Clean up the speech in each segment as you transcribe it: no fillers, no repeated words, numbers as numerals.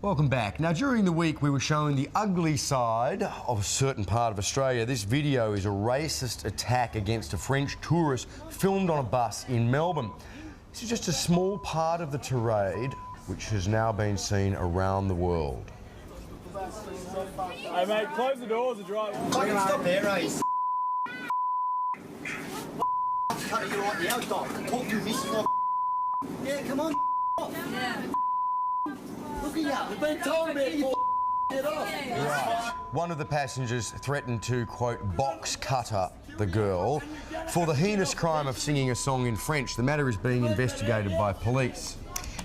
Welcome back. Now, during the week, we were showing the ugly side of a certain part of Australia. This video is a racist attack against a French tourist filmed on a bus in Melbourne. This is just a small part of the tirade, which has now been seen around the world. Hey, mate, close the doors and drive. Fucking stop there, eh? Cut you right now, dog. Talk you missing my. Yeah, come on. Yeah. Look at you. You've been told about get off. Right. One of the passengers threatened to, quote, box cutter the girl for the heinous crime of singing a song in French. The matter is being investigated by police.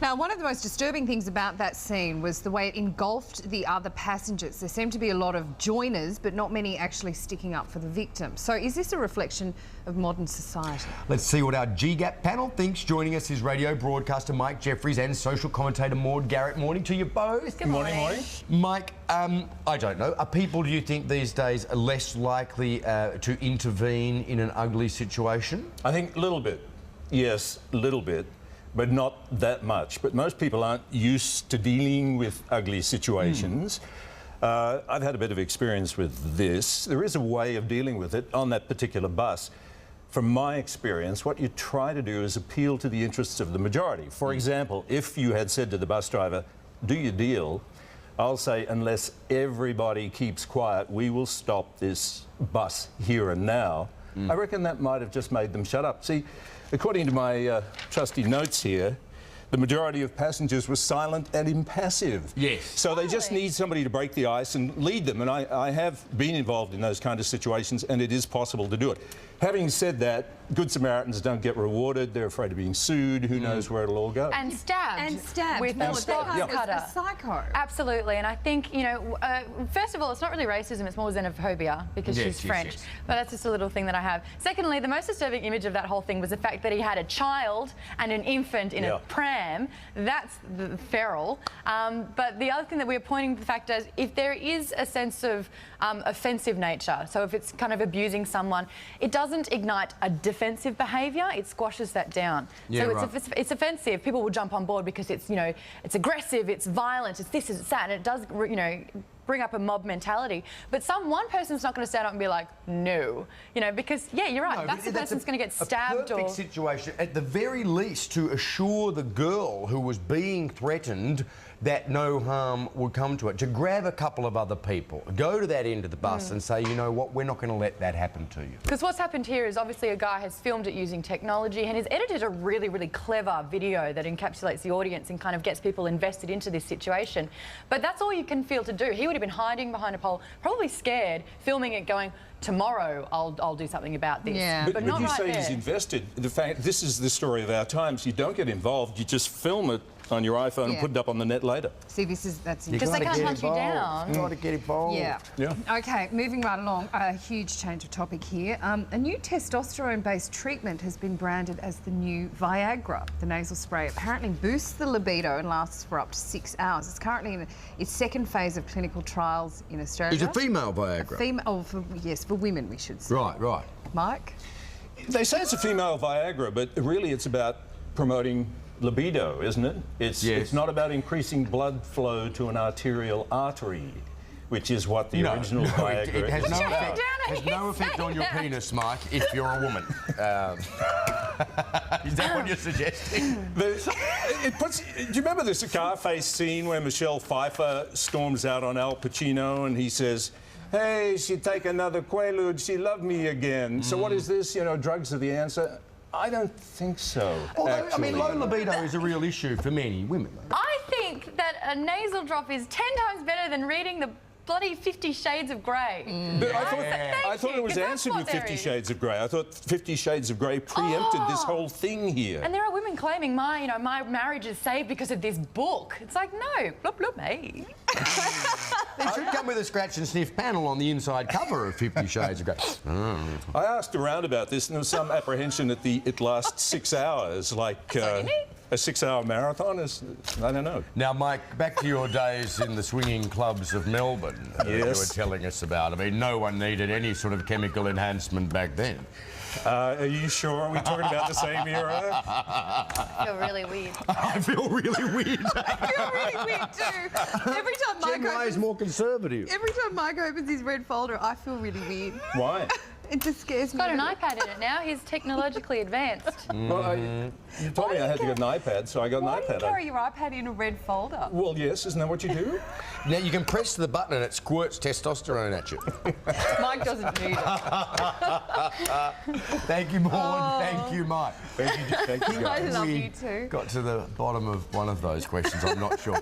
Now, one of the most disturbing things about that scene was the way it engulfed the other passengers. There seemed to be a lot of joiners, but not many actually sticking up for the victim. So is this a reflection of modern society? Let's see what our GGAP panel thinks. Joining us is radio broadcaster Mike Jeffries and social commentator Maud Garrett. Morning to you both. Good morning. Mike, I don't know, are people, do you think, these days less likely to intervene in an ugly situation? I think a little bit. Yes, a little bit. But not that much. But most people aren't used to dealing with ugly situations. I've had a bit of experience with this. There is a way of dealing with it on that particular bus. From my experience, what you try to do is appeal to the interests of the majority. For example, if you had said to the bus driver, do your deal, I'll say, unless everybody keeps quiet, we will stop this bus here and now. I reckon that might have just made them shut up. See, according to my trusty notes here, the majority of passengers were silent and impassive. Yes. So they just need somebody to break the ice and lead them. And I have been involved in those kind of situations, and it is possible to do it. Having said that, Good Samaritans don't get rewarded. They're afraid of being sued. Who knows where it'll all go. And stabbed. And stabbed. With Well, a that cutter. was a psycho. Absolutely. And I think, you know, first of all, it's not really racism, it's more xenophobia because she's French. Yes. But that's just a little thing that I have. Secondly, the most disturbing image of that whole thing was the fact that he had a child and an infant in a pram. That's feral. But the other thing that we're pointing to the fact is if there is a sense of offensive nature, so if it's kind of abusing someone, it doesn't ignite a defensive behaviour, it squashes that down. Yeah, so it's offensive. People will jump on board because it's, you know, it's aggressive, it's violent, it's this, it's that, and it does, you know, bring up a mob mentality. But one person's not going to stand up and be like, no, you know, because, yeah, you're right, No, that's the person's going to get stabbed. A perfect situation, at the very least, to assure the girl who was being threatened that no harm would come to it, to grab a couple of other people, go to that end of the bus and say, you know what, we're not going to let that happen to you. Because what's happened here is obviously a guy has filmed it using technology and has edited a really, really clever video that encapsulates the audience and kind of gets people invested into this situation. But that's all you can feel to do. He would have been hiding behind a pole, probably scared, filming it going, tomorrow I'll do something about this. Yeah. But not you right say there. he's invested. The fact, this is the story of our times. You don't get involved, you just film it on your iPhone and put it up on the net later. See, that's Because they can't hunt you down. You've got to get involved. Yeah. Okay, moving right along, a huge change of topic here. A new testosterone-based treatment has been branded as the new Viagra. The nasal spray apparently boosts the libido and lasts for up to 6 hours. It's currently in its second phase of clinical trials in Australia. It's a female Viagra. Yes, for women, we should say. Right. Mike? They say it's a female Viagra, but really it's about promoting libido, isn't it? It's not about increasing blood flow to an arterial artery, which is what the original Viagra it has no about. effect. Has no effect on your penis, Mike, if you're a woman. Is that what you're suggesting? Do you remember the Scarface scene where Michelle Pfeiffer storms out on Al Pacino and he says, hey, she take another Quaalude, she loved me again. So what is this? You know, drugs are the answer? I don't think so. Although, I mean, low libido is a real issue for many women. I think that a nasal drop is 10 times better than reading the bloody 50 Shades of Grey. But I thought it was answered with 50 Shades of Grey. I thought 50 Shades of Grey preempted this whole thing here. And there are women claiming my marriage is saved because of this book. It's like, no, bloop, bloop, me. It should come with a scratch and sniff panel on the inside cover of 50 Shades of Grey. I asked around about this and there was some apprehension that it lasts 6 hours, like... a 6-hour marathon is, I don't know. Now, Mike, back to your days in the swinging clubs of Melbourne that you were Yes. telling us about. I mean, no one needed any sort of chemical enhancement back then. Are you sure? Are we talking about the same era? I feel really weird. I feel really weird. I feel really weird too. Every time Gen Y is more conservative. every time Mike opens his red folder, I feel really weird. Why? It just scares me. Got an iPad in it now. He's technologically advanced. Well, you told me I had to get an iPad, so I got Why an do you iPad. carry your iPad in a red folder? Well, yes, isn't that what you do? Now, you can press the button and it squirts testosterone at you. Mike doesn't need it. Thank you, Maud. Thank you, Mike. Thank you, I guys. love We you too. got to the bottom of one of those questions, I'm not sure.